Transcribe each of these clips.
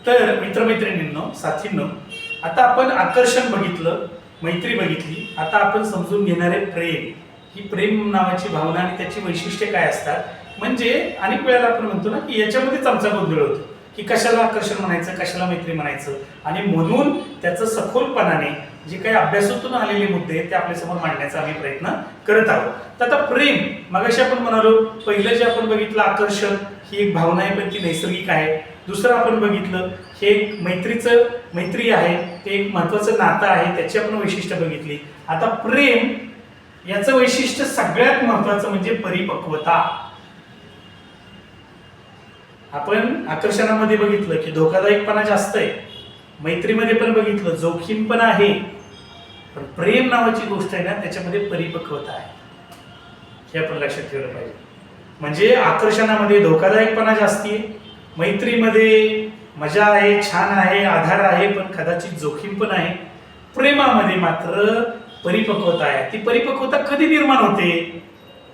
तर मित्रमैत्रिणींनो, साथींनो, आता आपण आकर्षण बघितलं, मैत्री बघितली. आता आपण समजून घेणारे प्रेम. ही प्रेम नावाची भावना आणि त्याची वैशिष्ट्ये काय असतात. म्हणजे अनेक वेळेला आपण म्हणतो ना की याच्यामध्येच आमचा गोंधळ होतो की कशाला आकर्षण म्हणायचं, कशाला मैत्री म्हणायचं. आणि म्हणून त्याचं सखोलपणाने जे काही अभ्यासातून आलेले मुद्दे आहेत ते आपल्यासमोर मांडण्याचा आम्ही प्रयत्न करत आहोत. तर आता प्रेम, मगाशी आपण म्हणालो पहिलं जे आपण बघितलं आकर्षण ही एक भावना आहे पण ती नैसर्गिक आहे. दुसरं आपण बघितलं हे एक मैत्री आहे, ते एक महत्वाचं नातं आहे, त्याची आपण वैशिष्ट्य बघितली. आता प्रेम याचं वैशिष्ट्य सगळ्यात महत्वाचं म्हणजे परिपक्वता. आपण आकर्षणामध्ये बघितलं की धोकादायकपणा जास्त आहे, मैत्रीमध्ये पण बघितलं जोखीम पण आहे, पण प्रेम नावाची गोष्ट आहे ना त्याच्यामध्ये परिपक्वता आहे, हे आपण लक्षात ठेवलं पाहिजे. म्हणजे आकर्षणामध्ये धोकादायकपणा जास्ती आहे, मैत्रीमध्ये मजा आहे, छान आहे, आधार आहे, पण कदाचित जोखीम पण आहे. प्रेमामध्ये मात्र परिपक्वता आहे. ती परिपक्वता कधी निर्माण होते?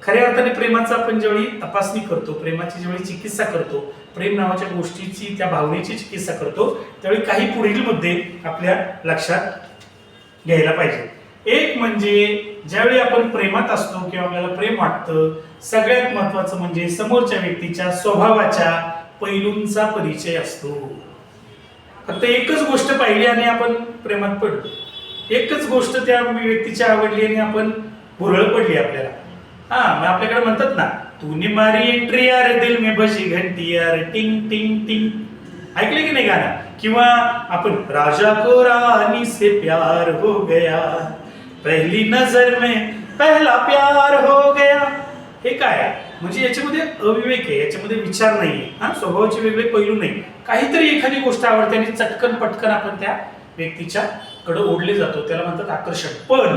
खऱ्या अर्थाने प्रेमाचा आपण ज्यावेळी तपासणी करतो, प्रेमाची ज्यावेळी चिकित्सा करतो, प्रेम नावाच्या गोष्टीची त्या भावनेची चिकित्सा करतो, त्यावेळी काही पुढील मुद्दे आपल्या लक्षात घ्यायला पाहिजे. एक म्हणजे ज्यावेळी आपण प्रेमात असतो किंवा आपल्याला प्रेम वाटतं, सगळ्यात महत्वाचं म्हणजे समोरच्या व्यक्तीच्या स्वभावाच्या पैलूंचा परिचय असतो. फक्त एकच गोष्ट पाहिली आणि आपण प्रेमात पडलो, एकच गोष्ट त्या व्यक्तीची आवडली आणि आपण भुरळ पडली आपल्याला. मग आपल्याकडे म्हणतात ना, तूने मारी एंट्री यार दिल में बजी घंटी यार टिंग टिंग टिंग, ऐकले की नाही गाणं? किंवा आपण राजा को रानी से प्यार हो गया, पहली नजर में पहला प्यार हो गया. हे काय म्हणजे याच्यामध्ये अविवेक आहे, याच्यामध्ये विचार नाहीये, स्वभावाचे वेगळे पैलू नाही. काहीतरी एखादी गोष्ट आवडते आणि चटकन पटकन आपण त्या व्यक्तीच्या कडे ओढले जातो, त्याला म्हणतात आकर्षण. पण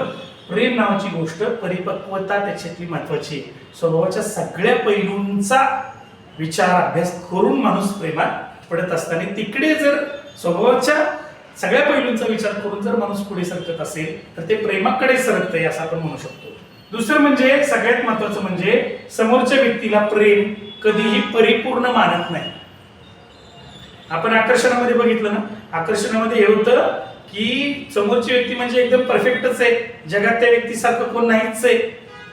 प्रेम नावाची गोष्ट परिपक्वता त्याच्यातली महत्वाची आहे. स्वभावाच्या सगळ्या पैलूंचा विचार अभ्यास करून माणूस प्रेमात पडत असताना तिकडे जर स्वभावाच्या सगळ्या पैलूंचा विचार करून जर माणूस पुढे सरकत असेल तर ते प्रेमाकडे सरकतंय असं आपण म्हणू शकतो. दुसरं म्हणजे सगळ्यात महत्वाचं म्हणजे समोरच्या व्यक्तीला प्रेम कधीही परिपूर्ण मानत नाही. आपण आकर्षणामध्ये बघितलं ना, आकर्षणामध्ये हे होतं की समोरची व्यक्ती म्हणजे एकदम परफेक्टच आहे, जगात त्या व्यक्तीसारखं कोण नाहीच आहे,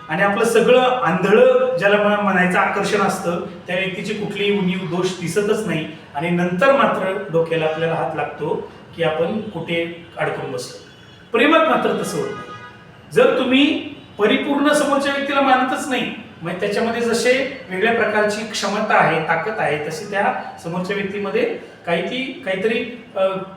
आणि आपलं सगळं आंधळं ज्याला म्हणायचं आकर्षण असतं, त्या व्यक्तीची कुठलीही उणीव दोष दिसतच नाही. आणि नंतर मात्र डोक्याला आपल्याला हात लागतो की आपण कुठे अडकून बसलो. प्रेमात मात्र तसं होत नाही. जर तुम्ही परिपूर्ण समोरच्या व्यक्तीला मानतच नाही, मग त्याच्यामध्ये जसे वेगळ्या प्रकारची क्षमता आहे, ताकद आहे, तशी त्या समोरच्या व्यक्तीमध्ये काहीतरी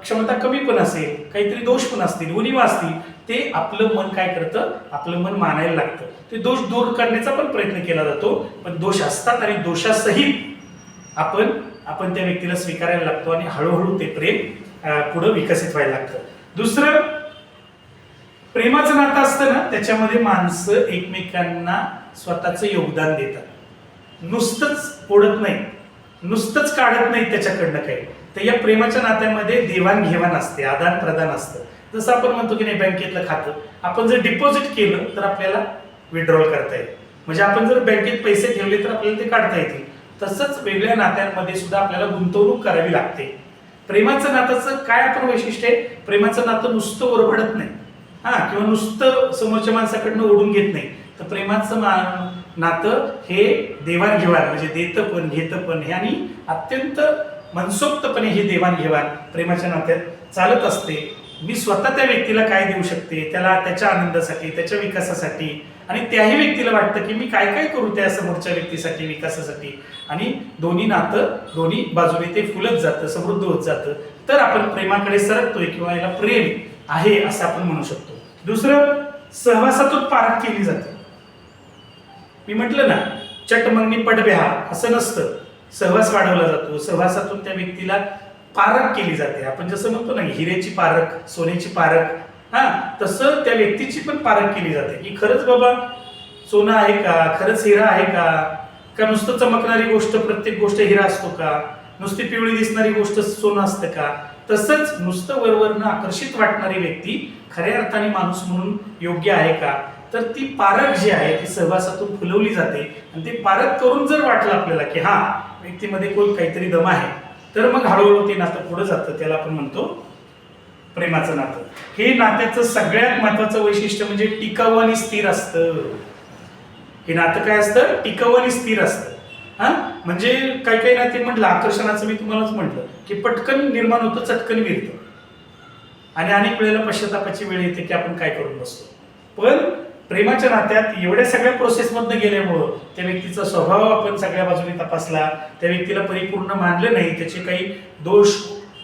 क्षमता कमी पण असेल, काहीतरी दोष पण असतील, उणीवा असतील, ते आपलं मन काय करतं, आपलं मन मानायला लागतं. ते दोष दूर करण्याचा पण प्रयत्न केला जातो, पण दोष असतात आणि दोषासहित आपण त्या व्यक्तीला स्वीकारायला लागतो आणि हळूहळू ते प्रेम पुढे विकसित व्हायला लागतं. दुसरं, प्रेमाचं नातं असतं ना त्याच्यामध्ये माणसं एकमेकांना स्वतःचं योगदान देतात, नुसतंच ओढत नाही, नुसतंच काढत नाही त्याच्याकडनं काही. तर या प्रेमाच्या नात्यामध्ये देवाणघेवाण असते, आदान प्रदान असतं. जसं आपण म्हणतो की नाही, बँकेतलं खातं आपण जर डिपॉझिट केलं तर आपल्याला विड्रॉल करता येईल, म्हणजे आपण जर बँकेत पैसे ठेवले तर आपल्याला ते काढता येतील. तसंच वेगळ्या नात्यांमध्ये सुद्धा आपल्याला गुंतवणूक करावी लागते. प्रेमाचं नात्याचं काय आपण वैशिष्ट्य आहे, प्रेमाचं नातं नुसतं ओरबडत नाही, किंवा नुसतं समोरच्या माणसाकडनं ओढून घेत नाही. तर प्रेमाचं नातं हे देवाणघेवाण म्हणजे देतं पण घेतं पण हे, आणि अत्यंत मनसोक्तपणे हे देवाणघेवाण प्रेमाच्या नात्यात चालत असते. मी स्वतः त्या व्यक्तीला काय देऊ शकते, त्याला त्याच्या आनंदासाठी, त्याच्या विकासासाठी, आणि त्याही व्यक्तीला वाटतं की मी काय काय करू त्या समोरच्या व्यक्तीसाठी, विकासासाठी, आणि दोन्ही नातं दोन्ही बाजूने ते फुलत जातं, समृद्ध होत जातं. तर आपण प्रेमाकडे सरकतोय किंवा याला प्रेम आहे असं आपण म्हणू शकतो. दुसरं, सहवासातून पारख केली जाते. मी म्हटलं ना, चटमंगनी पटब्याहा असं नसतं, सहवास वाढवला जातो, सहवासातून त्या व्यक्तीला पारख केली जाते. आपण जसं म्हणतो ना हिरेची पारख, सोन्याची पारख, तसं त्या व्यक्तीची पण पारख केली जाते की खरंच बाबा सोनं आहे का, खरंच हिरा आहे का नुसतं चमकणारी गोष्ट प्रत्येक गोष्ट हिरा असतो का, नुसती पिवळी दिसणारी गोष्ट सोनं असतं का. तसंच नुसतं वरवरनं आकर्षित वाटणारी व्यक्ती खऱ्या अर्थाने माणूस म्हणून योग्य आहे का, तर ती पारख जी आहे ती सहवासातून फुलवली जाते. आणि ते पारख करून जर वाटलं आपल्याला की व्यक्तीमध्ये काहीतरी दम आहे, तर मग हळूहळू ते नातं पुढे जातं, त्याला आपण म्हणतो प्रेमाचं नातं. हे नात्याचं सगळ्यात महत्वाचं वैशिष्ट्य म्हणजे टिकाऊ आणि स्थिर असतं. हे नातं काय असतं? टिकाऊ आणि स्थिर असतं. हा म्हणजे काही काही नाते म्हटलं आकर्षणाचं, मी तुम्हालाच म्हटलं की पटकन निर्माण होतं, चटकन विरतं, आणि अनेक वेळेला पश्चातापाची वेळ येते की आपण काय करून बसतो. पण प्रेमाच्या नात्यात एवढ्या सगळ्या प्रोसेसमधनं गेल्यामुळं त्या व्यक्तीचा स्वभाव आपण सगळ्या बाजूने तपासला, त्या व्यक्तीला परिपूर्ण मानलं नाही, त्याचे काही दोष,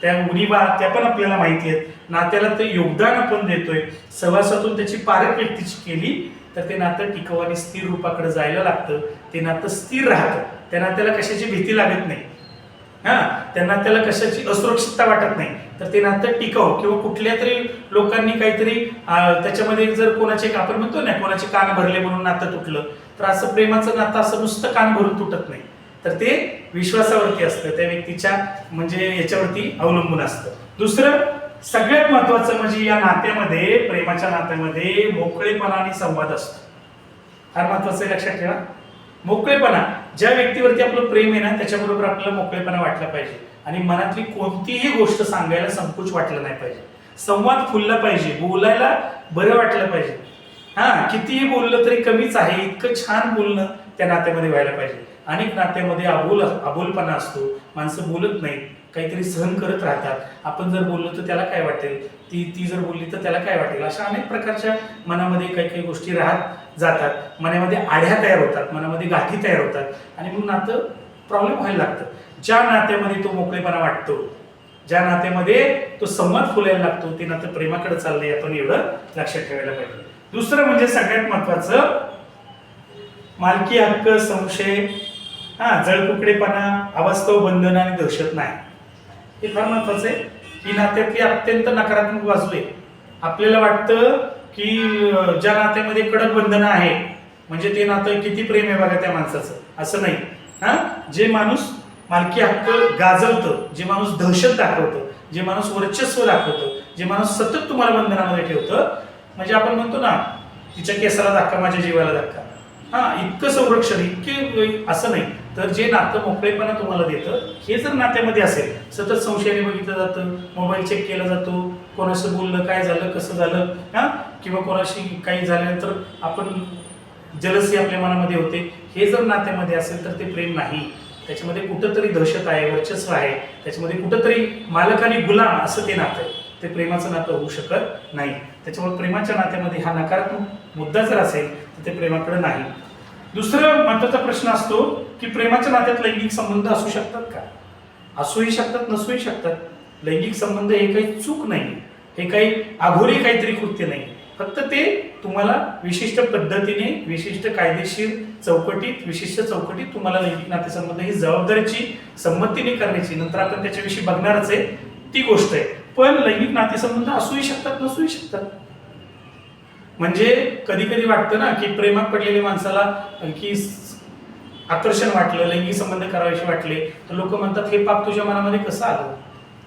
त्या उणिवा त्या पण आपल्याला माहिती आहेत, नात्याला ते योगदान आपण देतोय, सहवासातून त्याची पारख व्यक्तीची केली, तर ते नातं टिकाऊ आणि स्थिर रूपाकडे जायला लागतं. ते नातं स्थिर राहतं, त्या नात्याला कशाची भीती लागत नाही, त्या नात्याला कशाची असुरक्षितता वाटत नाही, तर ते नातं टिकाऊ. किंवा कुठल्या तरी लोकांनी काहीतरी त्याच्यामध्ये जर कोणाचे, आपण म्हणतो ना कोणाचे कान भरले म्हणून नातं तुटलं, तर असं प्रेमाचं नातं असं नुसतं कान भरून तुटत नाही, तर ते विश्वासावरती असतं, त्या व्यक्तीच्या म्हणजे याच्यावरती अवलंबून असतं. दुसरं सगळ्यात महत्वाचं म्हणजे या नात्यामध्ये, प्रेमाच्या नात्यामध्ये मोकळेपणा आणि संवाद असतो. फार महत्वाचं आहे, लक्षात ठेवा. मोकळेपणा, ज्या व्यक्तीवरती आपलं प्रेम आहे ना त्याच्याबरोबर आपल्याला मोकळेपणा वाटला पाहिजे, आणि मनातली कोणतीही गोष्ट सांगायला संकोच वाटलं नाही पाहिजे, संवाद खुलला पाहिजे, बोलायला बरं वाटलं पाहिजे. कितीही बोललं तरी कमीच आहे, इतकं छान बोलणं त्या नात्यामध्ये व्हायला पाहिजे. अनेक नात्यामध्ये अबोलपणा असतो, माणसं बोलत नाहीत, काहीतरी सहन करत राहतात. आपण जर बोललो तर त्याला काय वाटेल, ती जर बोलली तर त्याला काय वाटेल, अशा अनेक प्रकारच्या मनामध्ये काही काही गोष्टी राहत जातात, मनामध्ये आढ्या तयार होतात, मनामध्ये गाठी तयार होतात, आणि मग नातं प्रॉब्लेम व्हायला लागतं. ज्या नात्यामध्ये तो मोकळेपणा वाटतो, ज्या नात्यामध्ये तो संवाद फुलायला लागतो, ते नातं प्रेमाकडे चाललंय, आपण एवढं लक्षात ठेवायला पाहिजे. दुसरं म्हणजे सगळ्यात महत्वाचं, मालकी हक्क, संशय, जळकुकडेपणा, अवास्तव बंधन आणि दहशत नाही. हे फार महत्वाचं आहे. ही नात्यातली अत्यंत नकारात्मक बाजू आहे. आपल्याला वाटतं की ज्या नात्यामध्ये कडक बंधनं आहे म्हणजे ते नातं किती प्रेम आहे बघा त्या माणसाचं, असं नाही. जे माणूस मालकी हक्क गाजवतं, जे माणूस दहशत दाखवतं, जे माणूस वर्चस्व दाखवतं, जे माणूस सतत तुम्हाला बंधनामध्ये ठेवतं, म्हणजे आपण म्हणतो ना तिच्या केसाला धक्का माझ्या जीवाला धक्का, इतकं संरक्षण, इतके असं नाही. तर जे नातं मोकळेपणा तुम्हाला देतं, हे जर नात्यामध्ये असेल, सतत संशयाने बघितलं जातं, मोबाईल चेक केला जातो, कोणाशी बोललं, काय झालं, कसं झालं, किंवा कोणाशी काही झाल्यानंतर आपण जलसी आपल्या मनामध्ये होते, हे जर नात्यामध्ये असेल तर ते प्रेम नाही. त्याच्यामध्ये कुठंतरी दहशत आहे, वर्चस्व आहे, त्याच्यामध्ये कुठंतरी मालक आणि गुलाम असं ते नातं आहे. ते प्रेमाचं नातं होऊ शकत नाही. त्याच्यामुळे प्रेमाच्या नात्यामध्ये हा नकारात्मक मुद्दा जर असेल तर ते प्रेमाकडे नाही. दुसरं महत्वाचा प्रश्न असतो की प्रेमाच्या नात्यात लैंगिक संबंध असू शकतात का? असूही शकतात, नसूही शकतात. लैंगिक संबंध हे काही चूक नाही, हे काही अघोरी काहीतरी कृत्य नाही. फक्त ते तुम्हाला विशिष्ट पद्धतीने, विशिष्ट कायदेशीर चौकटीत, विशिष्ट चौकटीत तुम्हाला लैंगिक नातेसंबंध ही जबाबदारीची, संमतीने करण्याची, नंतर आपण त्याच्याविषयी बघणारच आहे, ती गोष्ट आहे. पण लैंगिक नातेसंबंध असूही शकतात, नसूही शकतात. म्हणजे कधी कधी वाटतं ना की प्रेमात पडलेल्या माणसाला की आकर्षण वाटलं, लैंगिक संबंध करावेसे वाटले, तर लोक म्हणतात हे पाप तुझ्या मनामध्ये कसं आलं,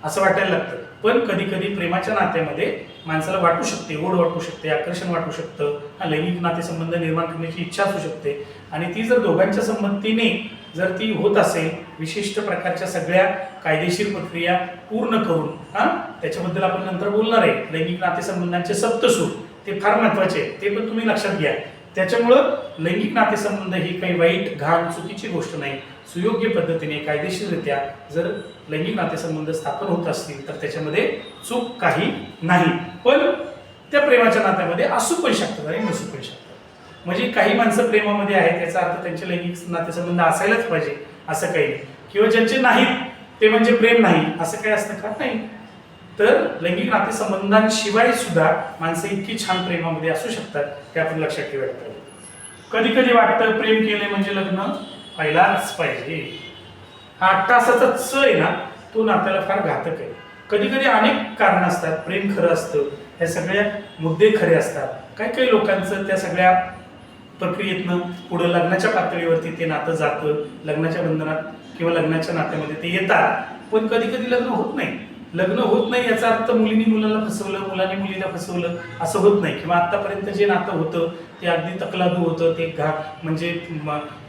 असं वाटायला लागतं. पण कधी कधी प्रेमाच्या नात्यामध्ये माणसाला वाटू शकते, ओढ वाटू शकते, आकर्षण वाटू शकतं, लैंगिक नातेसंबंध निर्माण करण्याची इच्छा असू शकते, आणि ती जर दोघांच्या संमतीने जर ती होत असेल, विशिष्ट प्रकारच्या सगळ्या कायदेशीर प्रक्रिया पूर्ण करून, त्याच्याबद्दल आपण नंतर बोलणार आहे. लैंगिक नातेसंबंधांचे सप्तसूर ते फार महत्वाचे आहे, ते पण तुम्ही लक्षात घ्या. त्याच्यामुळं लैंगिक नातेसंबंध ही काही वाईट, घाण, चुकीची गोष्ट नाही. सुयोग्य पद्धतीने, कायदेशीररित्या जर लैंगिक नातेसंबंध स्थापन होत असतील तर त्याच्यामध्ये चूक काही नाही. पण त्या प्रेमाच्या नात्यामध्ये असू पण शकतात आणि नसू पण शकतात. म्हणजे काही माणसं प्रेमामध्ये आहेत याचा अर्थ त्यांचे लैंगिक नातेसंबंध असायलाच पाहिजे असं काही नाही, किंवा ज्यांचे नाहीत ते म्हणजे प्रेम नाही असं काही असतं का? नाही. तर लैंगिक नातेसंबंधांशिवाय सुद्धा माणसं इतकी छान प्रेमामध्ये असू शकतात, हे आपण लक्षात ठेवायला पाहिजे. कधी कधी वाटतं प्रेम केले म्हणजे लग्न व्हायलाच पाहिजे. हा 8 तासाचा च आहे ना, तो नात्याला फार घातक आहे. कधी कधी अनेक कारण असतात, प्रेम खरं असतं, हे सगळे मुद्दे खरे असतात. काही काही लोकांचं त्या सगळ्या प्रक्रियेतनं पुढे लग्नाच्या पातळीवरती ते नातं जातं, लग्नाच्या बंधनात किंवा लग्नाच्या नात्यामध्ये ते येतात. पण कधी कधी लग्न होत नाही. लग्न होत नाही याचा अर्थ मुलीने मुलाला फसवलं, मुलाने मुलीला फसवलं असं होत नाही. किंवा आतापर्यंत जे नातं होतं ते अगदी तकलादू होतं, ते म्हणजे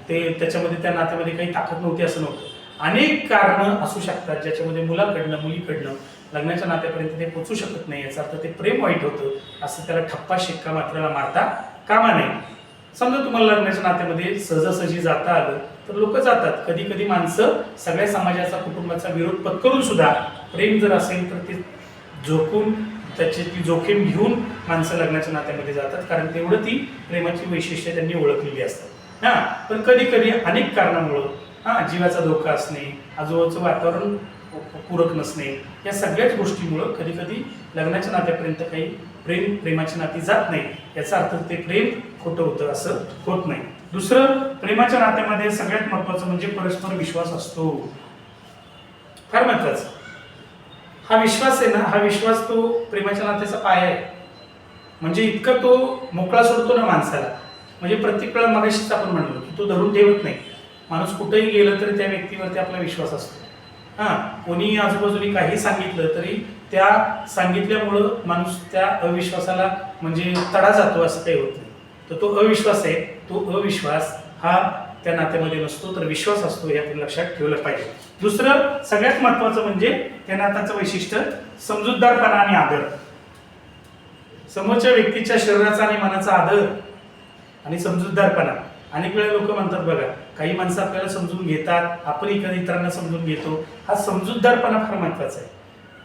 ते त्याच्यामध्ये त्या नात्यामध्ये काही ताकद नव्हती असं नव्हतं. अनेक कारणं असू शकतात ज्याच्यामध्ये मुलाकडनं मुलीकडनं लग्नाच्या नात्यापर्यंत ते पोचू शकत नाही, याचा अर्थ ते प्रेम वाईट होतं असं त्याला ठप्पा शिक्का मात्राला मारता कामा नये. समजा तुम्हाला लग्नाच्या नात्यामध्ये सहजासहजी जाता आलं तर लोक जातात. कधी कधी माणसं सगळ्या समाजाचा कुटुंबाचा विरोध पत्करून सुद्धा प्रेम जर असेल तर ते झोकून त्याची ती जोखीम घेऊन माणसं लग्नाच्या नात्यामध्ये जातात, कारण तेवढं ती प्रेमाची वैशिष्ट्ये त्यांनी ओळखलेली असतात. पण कधी कधी अनेक कारणामुळं जीवाचा धोका असणे, आजूबाजूचं वातावरण पूरक नसणे, या सगळ्याच गोष्टीमुळं कधी कधी लग्नाच्या नात्यापर्यंत काही प्रेमाची नाती जात नाही. याचा अर्थ ते प्रेम खोटं होतं असं होत नाही. दुसरं, प्रेमाच्या नात्यामध्ये सगळ्यात महत्वाचं म्हणजे परस्पर विश्वास असतो. फार महत्वाचं हा विश्वास आहे ना, हा विश्वास तो प्रेमाच्या नात्याचा पाया आहे. म्हणजे इतका तो मोकळा सोडतो ना माणसाला, म्हणजे प्रत्येक वेळा मगाशीच आपण म्हणलो की तो धरून ठेवत नाही. माणूस कुठेही गेलं तरी त्या व्यक्तीवरती आपला विश्वास असतो. कोणी आजूबाजूनी काही सांगितलं तरी त्या सांगितल्यामुळं माणूस त्या अविश्वासाला म्हणजे तडा जातो असं काही होत नाही. तर तो अविश्वास आहे, तो अविश्वास हा त्या नात्यामध्ये नसतो, तर विश्वास असतो, हे आपण लक्षात ठेवलं पाहिजे. दुसरं सगळ्यात महत्वाचं म्हणजे त्या नात्याचं वैशिष्ट्य समजूतदारपणा आणि आदर. समोरच्या व्यक्तीच्या शरीराचा आणि मनाचा आदर आणि समजूतदारपणा. अनेक वेळा लोक म्हणतात बघा, काही माणसं आपल्याला समजून घेतात, आपण इतरांना समजून घेतो. हा समजूतदारपणा फार महत्वाचा आहे.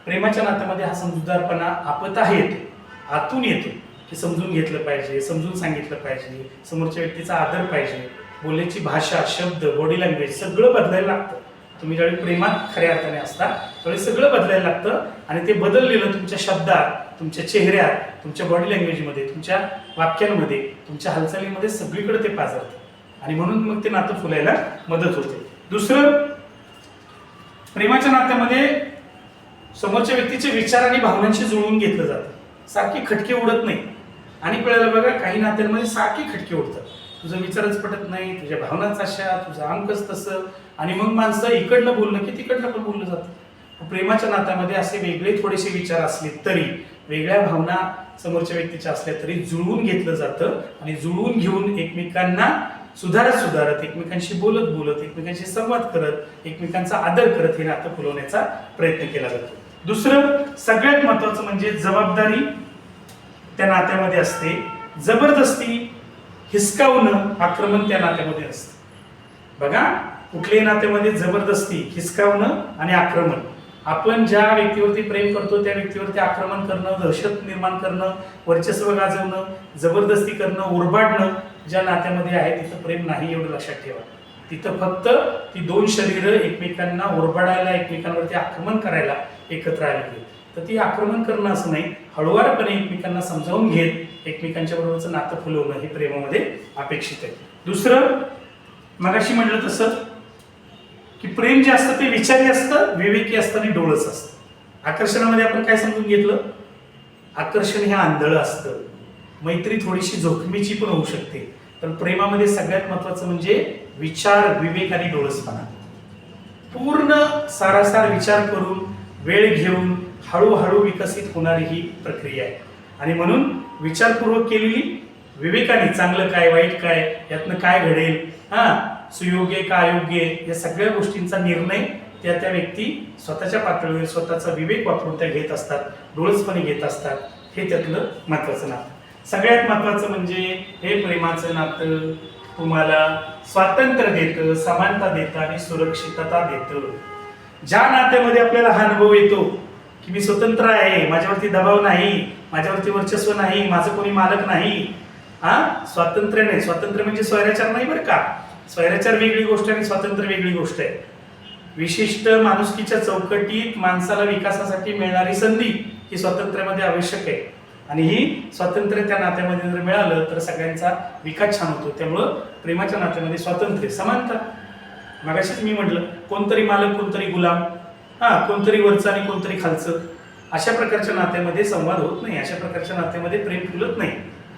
प्रेमाच्या नात्यामध्ये हा समजूतदारपणा आपतः येतो, आतून येतो, की समजून घेतलं पाहिजे, समजून सांगितलं पाहिजे, समोरच्या व्यक्तीचा आदर पाहिजे, बोलण्याची भाषा, शब्द, बॉडी लँग्वेज सगळं बदलायला लागतं. तुम्ही ज्यावेळी प्रेमात खऱ्या अर्थाने असता त्यावेळी सगळं बदलायला लागतं, आणि ते बदललेलं तुमच्या शब्दात, तुमच्या चेहऱ्यात, तुमच्या बॉडी लँग्वेजमध्ये, तुमच्या वाक्यांमध्ये, तुमच्या हालचालीमध्ये सगळीकडे ते पाझरतं, आणि म्हणून मग ते नातं फुलायला मदत होते. दुसरं, प्रेमाच्या नात्यामध्ये समोरच्या व्यक्तीचे विचार आणि भावनांशी जुळवून घेतलं जातं. सारखे खटके उडत नाही. अनेक वेळेला बघा काही नात्यांमध्ये सारखे खटके उडतात. तुझं विचारच पटत नाही, तुझ्या भावनाच अशा, तुझं आमकच तसं, आणि मग माणसं इकडनं बोलणं की तिकडनं पण बोललं जातं. प्रेमाच्या नात्यामध्ये असे वेगळे थोडेसे विचार असले तरी, वेगळ्या भावना समोरच्या व्यक्तीच्या असल्या तरी जुळवून घेतलं जातं, आणि जुळवून घेऊन एकमेकांना सुधारत एकमेकांशी बोलत एकमेकांशी संवाद करत, एकमेकांचा आदर करत हे नातं फुलवण्याचा प्रयत्न केला जातो. दुसरं सगळ्यात महत्वाचं म्हणजे जबाबदारी त्या नात्यामध्ये असते. जबरदस्ती, हिसकावणं, आक्रमण त्या नात्यामध्ये असतं. बघा, कुठल्याही नात्यामध्ये जबरदस्ती, हिसकावणं आणि आक्रमण. आपण ज्या व्यक्तीवरती प्रेम करतो त्या व्यक्तीवरती आक्रमण करणं, दहशत निर्माण करणं, वर्चस्व गाजवणं, जबरदस्ती करणं, ओरबाडणं ज्या नात्यामध्ये आहे तिथं प्रेम नाही, एवढं लक्षात ठेवा. तिथं फक्त ती दोन शरीरं एकमेकांना ओरबाडायला, एकमेकांवरती आक्रमण करायला एकत्र आलेली. तर ती आक्रमण करणं असं नाही, हळूवारपणे एकमेकांना समजावून घेत एकमेकांच्या बरोबरचं नातं फुलवणं हे प्रेमामध्ये अपेक्षित आहे. दुसरं, मगाशी म्हटलं तसं की प्रेम जे असतं ते विचारी असतं, विवेकी असतं आणि डोळस असतं. आकर्षणामध्ये आपण काय समजून घेतलं? आकर्षण हे आंधळं असतं, मैत्री थोडीशी जोखमीची पण होऊ शकते, पण प्रेमामध्ये सगळ्यात महत्वाचं म्हणजे विचार, विवेक आणि डोळसपणा. पूर्ण सारासार विचार करून, वेळ घेऊन, हळूहळू विकसित होणारी ही प्रक्रिया आहे. आणि म्हणून विचारपूर्वक केलेली, विवेकाने चांगलं काय, वाईट काय, यातनं काय घडेल, सुयोग्य का अयोग्य, या सगळ्या गोष्टींचा निर्णय त्या व्यक्ती स्वतःच्या पातळीवर स्वतःचा विवेक वापरून त्या घेत असतात, डोळसपणे घेत असतात. हे त्यातलं महत्वाचं नातं. सगळ्यात महत्वाचं म्हणजे हे प्रेमाचं नातं तुम्हाला स्वातंत्र्य देतं, समानता देतं आणि सुरक्षितता देतं. ज्या नात्यामध्ये आपल्याला हा अनुभव येतो की मी स्वतंत्र आहे, माझ्यावरती दबाव नाही, माझ्यावरती वर्चस्व नाही, माझं कोणी मालक नाही, स्वातंत्र्य नाही. स्वातंत्र्य म्हणजे स्वैराचार नाही बरं का. स्वैराचार वेगळी गोष्ट आणि स्वातंत्र्य वेगळी गोष्ट आहे. विशिष्ट माणुसकीच्या चौकटीत माणसाला विकासासाठी मिळणारी संधी ही स्वातंत्र्यामध्ये आवश्यक आहे, आणि ही स्वातंत्र्य त्या नात्यामध्ये जर मिळालं तर सगळ्यांचा विकास छान होतो. त्यामुळं प्रेमाच्या नात्यामध्ये स्वातंत्र्य, समानता. मगाशीच मी म्हटलं, कोणतरी मालक, कोणतरी गुलाम, कोणतरी वरचं आणि कोणतरी खालचं, अशा प्रकारच्या नात्यामध्ये संवाद होत नाही. अशा प्रकारच्या नात्यामध्ये प्रेम फुलत नाही.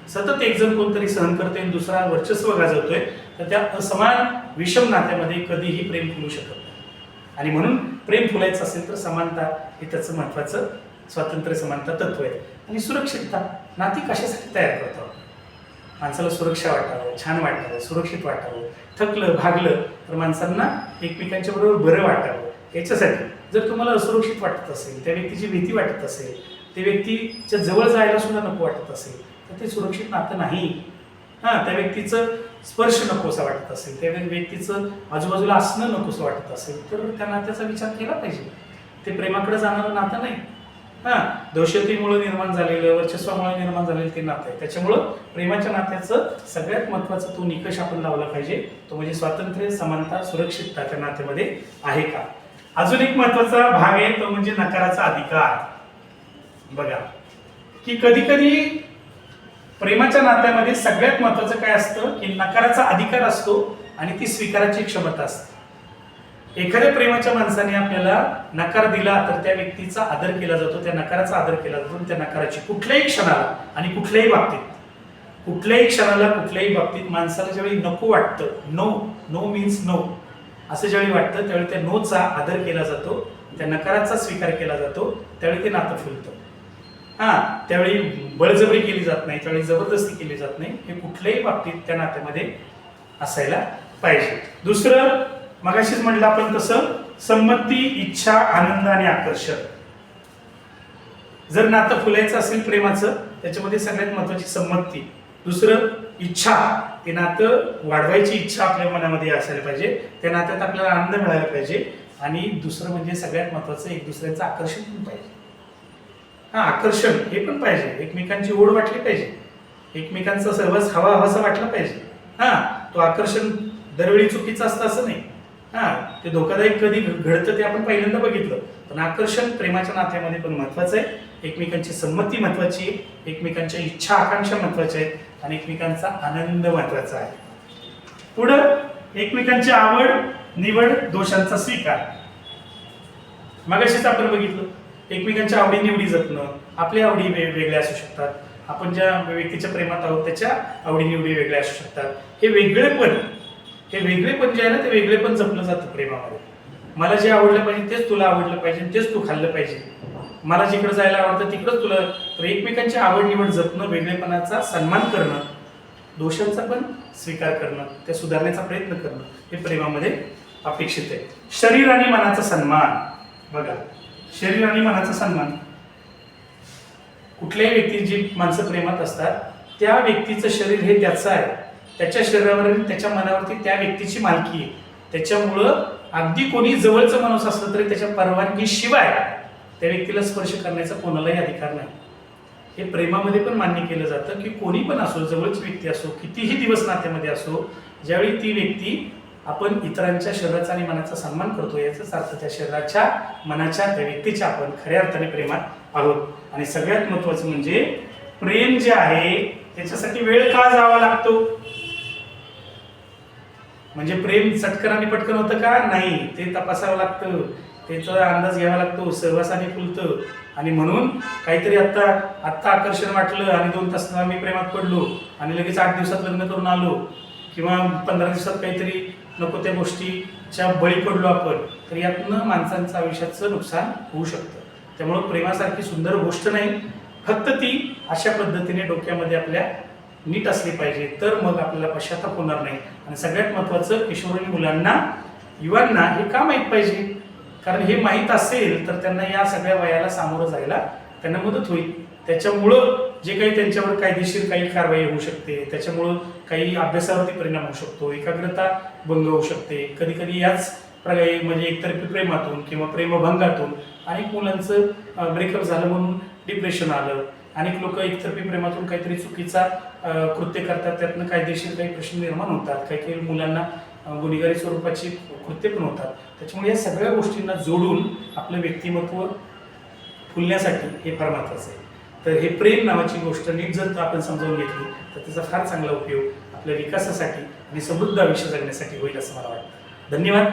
सतत एक जण कोणतरी सहन करतोय, दुसरा वर्चस्व गाजवतोय, तर त्या असमान विषम नात्यामध्ये कधीही प्रेम फुलू शकत नाही. आणि म्हणून प्रेम फुलायचं असेल तर समानता हे त्याचं महत्वाचं स्वातंत्र्य, समानता तत्व आहे. आणि सुरक्षितता. नाती कशासाठी तयार करतो? माणसाला सुरक्षा वाटावं, छान वाटावं, सुरक्षित वाटावं, थकलं भागलं तर माणसांना एकमेकांच्या बरोबर बरं वाटावं. याच्यासाठी जर तुम्हाला असुरक्षित वाटत असेल, त्या व्यक्तीची भीती वाटत असेल, त्या व्यक्तीच्या जवळ जायला सुद्धा नको वाटत असेल तर ते सुरक्षित नातं नाही. त्या व्यक्तीचं स्पर्श नकोसा वाटत असेल, त्या व्यक्तीचं आजूबाजूला असणं नकोसं वाटत असेल तर त्या नात्याचा विचार केला पाहिजे. ते प्रेमाकडे जाणारं नातं नाही. दहशतीमुळे निर्माण झालेलं, वर्चस्वामुळे निर्माण झालेलं ते नातं आहे. त्याच्यामुळं प्रेमाच्या नात्याचं सगळ्यात महत्त्वाचा तो निकष आपण लावला पाहिजे, तो म्हणजे स्वातंत्र्य, समानता, सुरक्षितता त्या नात्यामध्ये आहे का. अजून एक महत्त्वाचा भाग आहे तो म्हणजे नकाराचा अधिकार. बघा की कधी कधी प्रेमाच्या नात्यामध्ये सगळ्यात महत्त्वाचं काय असतं की नकाराचा अधिकार असतो आणि ती स्वीकाराची क्षमता असते. एखाद्या प्रेमाच्या माणसाने आपल्याला नकार दिला तर त्या व्यक्तीचा आदर केला जातो, त्या नकाराचा आदर केला जातो. त्या नकाराची कुठल्याही क्षणाला आणि कुठल्याही बाबतीत माणसाला ज्यावेळी नको वाटतं, नो मीन्स नो असं ज्यावेळी वाटतं त्यावेळी त्या नोचा आदर केला जातो, त्या नकाराचा स्वीकार केला जातो. त्यावेळी ते नातं फुलतं. त्यावेळी बळजबरी केली जात नाही, त्यावेळी जबरदस्ती केली जात नाही. हे कुठल्याही बाबतीत त्या नात्यामध्ये असायला पाहिजे. दुसरं मगाशीच म्हटलं आपण तसं संमती, इच्छा, आनंद आणि आकर्षण. जर नातं फुलायचं असेल प्रेमाचं त्याच्यामध्ये सगळ्यात महत्वाची संमती. दुसरं इच्छा, ते नातं वाढवायची इच्छा आपल्या मनामध्ये असायला पाहिजे, त्या नात्यात आपल्याला आनंद मिळायला पाहिजे. आणि दुसरं म्हणजे सगळ्यात महत्वाचं एक दुसऱ्याचं आकर्षण पण पाहिजे. आकर्षण हे पण पाहिजे, एकमेकांची ओढ वाटली पाहिजे, एकमेकांचा सहवास हवासा वाटला पाहिजे. तो आकर्षण दरवेळी चुकीचं असतं असं नाही. ते धोकादायक कधी घडतं ते आपण पहिल्यांदा बघितलं. पण आकर्षण प्रेमाच्या नात्यामध्ये पण महत्वाचं आहे. एकमेकांची संमती महत्वाची आहे, एकमेकांच्या इच्छा आकांक्षा महत्वाच्या आहेत आणि एकमेकांचा आनंद महत्वाचा आहे. पुढं एकमेकांची आवड निवड, दोषांचा स्वीकार. मगाशीच आपण बघितलं एकमेकांच्या आवडीनिवडी जपणं. आपल्या आवडी वेगळ्या असू शकतात, आपण ज्या व्यक्तीच्या प्रेमात आहोत त्याच्या आवडीनिवडी वेगळ्या असू शकतात. हे वेगळेपण जे आहे ना ते वेगळेपण जपलं जातं प्रेमामध्ये. मला जे आवडलं पाहिजे तेच तुला आवडलं पाहिजे, तेच तू खाल्लं पाहिजे. मला जिकडे जायला आवडतं तिकडंच तुला. तर एकमेकांची आवड निवड जपणं, वेगळेपणाचा सन्मान करणं, दोषांचा पण स्वीकार करणं, त्या सुधारण्याचा प्रयत्न करणं हे प्रेमामध्ये अपेक्षित आहे. शरीर आणि मनाचा सन्मान. बघा शरीर आणि मनाचा सन्मान. कुठल्याही व्यक्ती जी माणसं प्रेमात असतात त्या व्यक्तीचं शरीर हे त्याचं आहे, त्याच्या शरीरावर आणि त्याच्या मनावरती त्या व्यक्तीची मालकी आहे. त्याच्यामुळं अगदी कोणी जवळचं माणूस असलं तरी त्याच्या परवानगीशिवाय त्या व्यक्तीला स्पर्श करण्याचा कोणालाही अधिकार नाही. हे प्रेमामध्ये पण मान्य केलं जातं की कोणी पण असो, जवळची व्यक्ती असो, कितीही दिवस नात्यामध्ये असो, ज्यावेळी ती व्यक्ती आपण इतरांच्या शरीराचा आणि मनाचा सन्मान करतो याचाच अर्थ त्या शरीराच्या मनाच्या त्या व्यक्तीच्या आपण खऱ्या अर्थाने प्रेमात आहोत. आणि सगळ्यात महत्वाचं म्हणजे प्रेम जे आहे त्याच्यासाठी वेळ का जावा लागतो. म्हणजे प्रेम चटकन आणि पटकन होतं का नाही, ते तपासावं लागतं, त्याचा अंदाज घ्यावा लागतो, सहवासाने फुलतं. आणि म्हणून काहीतरी आत्ता आकर्षण वाटलं आणि 2 तास मी प्रेमात पडलो आणि लगेच 8 दिवसात लग्न करून आलो किंवा 15 दिवसात काहीतरी नको त्या गोष्टीच्या बळी पडलो आपण, तर यातनं माणसांचं आयुष्याचं नुकसान होऊ शकतं. त्यामुळं प्रेमासारखी सुंदर गोष्ट नाही, फक्त ती अशा पद्धतीने डोक्यामध्ये आपल्या नीट असली पाहिजे, तर मग आपल्याला पश्चाताप होणार नाही. आणि सगळ्यात महत्त्वाचं किशोरी मुलांना, युवांना हे का माहीत पाहिजे, कारण हे माहीत असेल तर त्यांना या सगळ्या वयाला सामोरं जायला त्यांना मदत होईल. त्याच्यामुळं जे काही त्यांच्यावर कायदेशीर काही कारवाई होऊ शकते, त्याच्यामुळं काही अभ्यासावरती परिणाम होऊ शकतो, एकाग्रता भंग होऊ शकते. कधी कधी याच प्रकारे म्हणजे एकतर्फी प्रेमातून किंवा प्रेमभंगातून अनेक मुलांचं ब्रेकअप झालं म्हणून डिप्रेशन आलं. अनेक लोक एकतर्फी प्रेमातून काहीतरी चुकीचा कृत्य करतात, त्यातनं कायदेशीर काही प्रश्न निर्माण होतात, काही काही मुलांना गुन्हेगारी स्वरूपाची कृत्य पण होतात. त्याच्यामुळे या सगळ्या गोष्टींना जोडून आपलं व्यक्तिमत्व फुलण्यासाठी हे फार महत्त्वाचं आहे. तर हे प्रेम नावाची गोष्ट नीट जर आपण समजावून घेतली तर त्याचा फार चांगला उपयोग आपल्या विकासासाठी आणि समृद्ध आयुष्य जगण्यासाठी होईल असं मला वाटतं. धन्यवाद.